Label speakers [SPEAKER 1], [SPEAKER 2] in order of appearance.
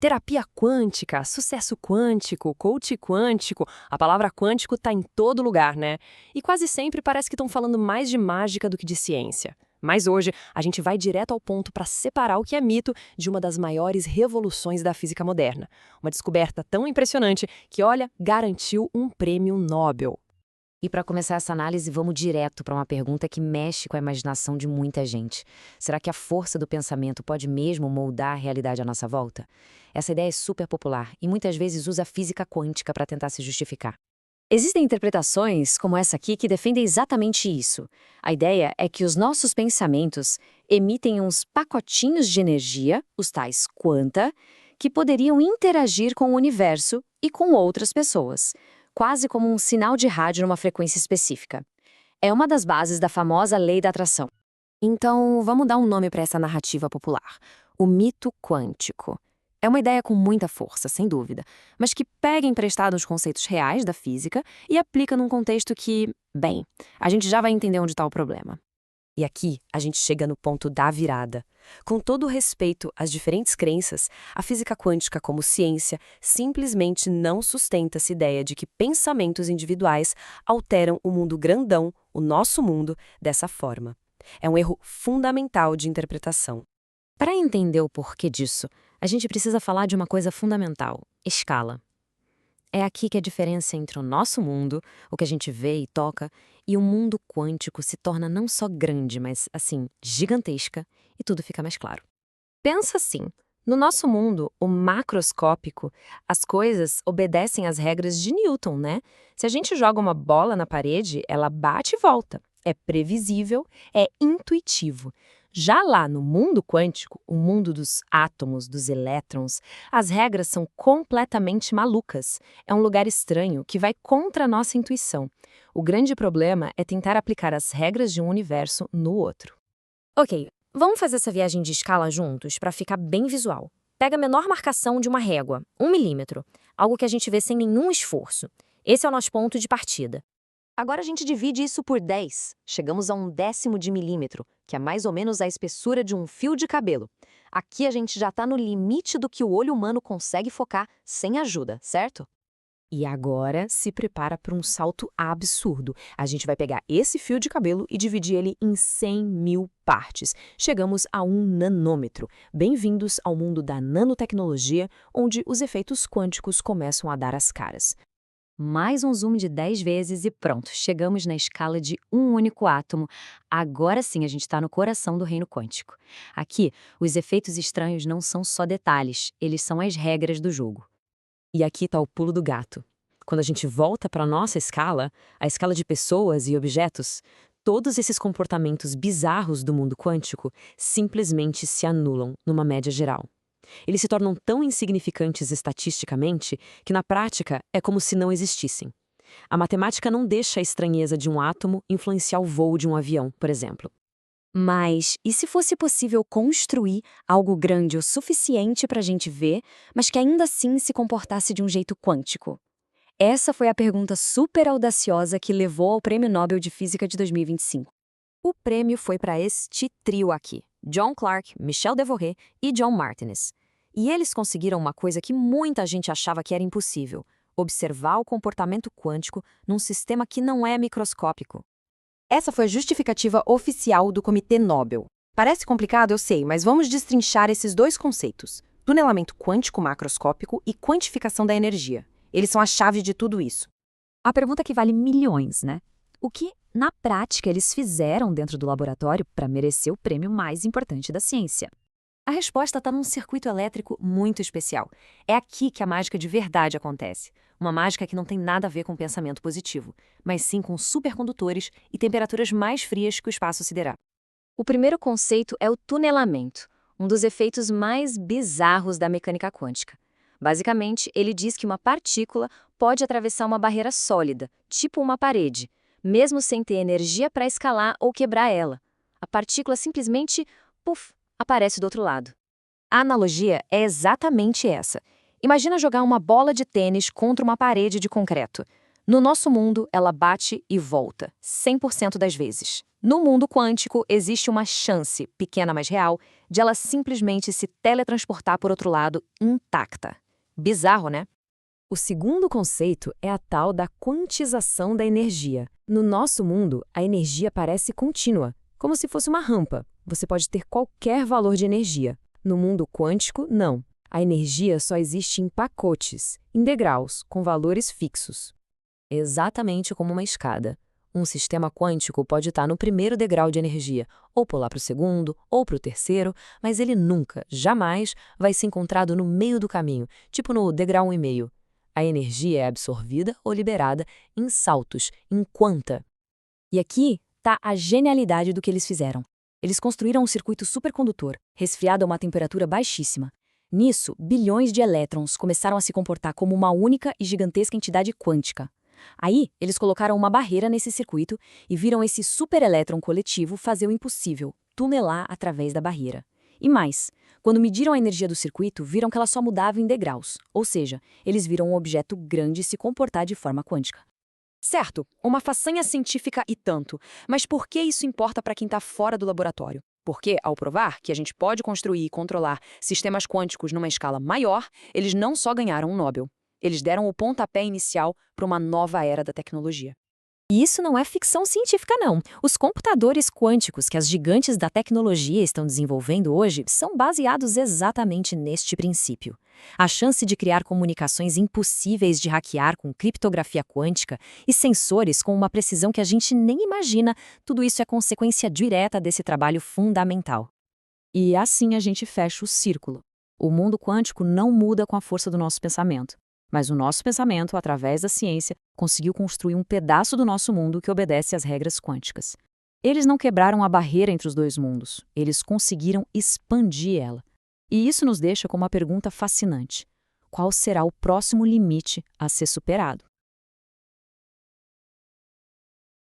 [SPEAKER 1] Terapia quântica, sucesso quântico, coach quântico, a palavra quântico está em todo lugar, né? E quase sempre parece que estão falando mais de mágica do que de ciência. Mas hoje a gente vai direto ao ponto para separar o que é mito de uma das maiores revoluções da física moderna. Uma descoberta tão impressionante que, olha, garantiu um prêmio Nobel.
[SPEAKER 2] E para começar essa análise, vamos direto para uma pergunta que mexe com a imaginação de muita gente. Será que a força do pensamento pode mesmo moldar a realidade à nossa volta? Essa ideia é super popular e muitas vezes usa a física quântica para tentar se justificar. Existem interpretações, como essa aqui, que defendem exatamente isso. A ideia é que os nossos pensamentos emitem uns pacotinhos de energia, os tais quanta, que poderiam interagir com o universo e com outras pessoas, quase como um sinal de rádio numa frequência específica. É uma das bases da famosa lei da atração.
[SPEAKER 1] Então, vamos dar um nome para essa narrativa popular: o mito quântico. É uma ideia com muita força, sem dúvida, mas que pega emprestado os conceitos reais da física e aplica num contexto que, bem, a gente já vai entender onde está o problema. E aqui a gente chega no ponto da virada. Com todo o respeito às diferentes crenças, a física quântica como ciência simplesmente não sustenta essa ideia de que pensamentos individuais alteram o mundo grandão, o nosso mundo, dessa forma. É um erro fundamental de interpretação.
[SPEAKER 2] Para entender o porquê disso, a gente precisa falar de uma coisa fundamental: escala. É aqui que a diferença entre o nosso mundo, o que a gente vê e toca, e o mundo quântico se torna não só grande, mas, assim, gigantesca, e tudo fica mais claro. Pensa assim, no nosso mundo, o macroscópico, as coisas obedecem às regras de Newton, né? Se a gente joga uma bola na parede, ela bate e volta. É previsível, é intuitivo. Já lá no mundo quântico, o mundo dos átomos, dos elétrons, as regras são completamente malucas. É um lugar estranho que vai contra a nossa intuição. O grande problema é tentar aplicar as regras de um universo no outro. Ok, vamos fazer essa viagem de escala juntos para ficar bem visual. Pega a menor marcação de uma régua, 1 milímetro, algo que a gente vê sem nenhum esforço. Esse é o nosso ponto de partida. Agora a gente divide isso por 10. Chegamos a 1/10 de milímetro, que é mais ou menos a espessura de um fio de cabelo. Aqui a gente já está no limite do que o olho humano consegue focar sem ajuda, certo? E agora se prepara para um salto absurdo. A gente vai pegar esse fio de cabelo e dividir ele em 100.000 partes. Chegamos a 1 nanômetro. Bem-vindos ao mundo da nanotecnologia, onde os efeitos quânticos começam a dar as caras. Mais um zoom de 10 vezes e pronto, chegamos na escala de um único átomo. Agora sim a gente está no coração do reino quântico. Aqui, os efeitos estranhos não são só detalhes, eles são as regras do jogo. E aqui está o pulo do gato. Quando a gente volta para a nossa escala, a escala de pessoas e objetos, todos esses comportamentos bizarros do mundo quântico simplesmente se anulam numa média geral. Eles se tornam tão insignificantes estatisticamente que, na prática, é como se não existissem. A matemática não deixa a estranheza de um átomo influenciar o voo de um avião, por exemplo. Mas e se fosse possível construir algo grande o suficiente para a gente ver, mas que ainda assim se comportasse de um jeito quântico? Essa foi a pergunta super audaciosa que levou ao Prêmio Nobel de Física de 2025. O prêmio foi para este trio aqui: John Clark, Michel Devoré e John Martinez. E eles conseguiram uma coisa que muita gente achava que era impossível: observar o comportamento quântico num sistema que não é microscópico. Essa foi a justificativa oficial do Comitê Nobel. Parece complicado, eu sei, mas vamos destrinchar esses dois conceitos: tunelamento quântico macroscópico e quantificação da energia. Eles são a chave de tudo isso. A pergunta que vale milhões, né? O que, na prática, eles fizeram dentro do laboratório para merecer o prêmio mais importante da ciência? A resposta está num circuito elétrico muito especial. É aqui que a mágica de verdade acontece. Uma mágica que não tem nada a ver com pensamento positivo, mas sim com supercondutores e temperaturas mais frias que o espaço sideral. O primeiro conceito é o tunelamento, um dos efeitos mais bizarros da mecânica quântica. Basicamente, ele diz que uma partícula pode atravessar uma barreira sólida, tipo uma parede, mesmo sem ter energia para escalar ou quebrar ela. A partícula simplesmente, puf, aparece do outro lado. A analogia é exatamente essa. Imagina jogar uma bola de tênis contra uma parede de concreto. No nosso mundo, ela bate e volta, 100% das vezes. No mundo quântico, existe uma chance, pequena mas real,
[SPEAKER 1] de ela simplesmente se teletransportar por outro lado intacta. Bizarro, né?
[SPEAKER 2] O segundo conceito é a tal da quantização da energia. No nosso mundo, a energia parece contínua, como se fosse uma rampa. Você pode ter qualquer valor de energia. No mundo quântico, não. A energia só existe em pacotes, em degraus, com valores fixos. Exatamente como uma escada. Um sistema quântico pode estar no primeiro degrau de energia, ou pular para o segundo, ou para o terceiro, mas ele nunca, jamais, vai ser encontrado no meio do caminho, tipo no degrau 1,5. A energia é absorvida ou liberada em saltos, em quanta.
[SPEAKER 3] E aqui está a genialidade do que eles fizeram. Eles construíram um circuito supercondutor, resfriado a uma temperatura baixíssima. Nisso, bilhões de elétrons começaram a se comportar como uma única e gigantesca entidade quântica. Aí, eles colocaram uma barreira nesse circuito e viram esse superelétron coletivo fazer o impossível, tunelar através da barreira. E mais, quando mediram a energia do circuito, viram que ela só mudava em degraus, ou seja, eles viram um objeto grande se comportar de forma quântica.
[SPEAKER 1] Certo, uma façanha científica e tanto, mas por que isso importa para quem está fora do laboratório? Porque, ao provar que a gente pode construir e controlar sistemas quânticos numa escala maior, eles não só ganharam um Nobel. Eles deram o pontapé inicial para uma nova era da tecnologia.
[SPEAKER 3] E isso não é ficção científica, não. Os computadores quânticos que as gigantes da tecnologia estão desenvolvendo hoje são baseados exatamente neste princípio. A chance de criar comunicações impossíveis de hackear com criptografia quântica e sensores com uma precisão que a gente nem imagina, tudo isso é consequência direta desse trabalho fundamental.
[SPEAKER 2] E assim a gente fecha o círculo. O mundo quântico não muda com a força do nosso pensamento. Mas o nosso pensamento, através da ciência, conseguiu construir um pedaço do nosso mundo que obedece às regras quânticas. Eles não quebraram a barreira entre os dois mundos, eles conseguiram expandir ela. E isso nos deixa com uma pergunta fascinante: qual será o próximo limite a ser superado?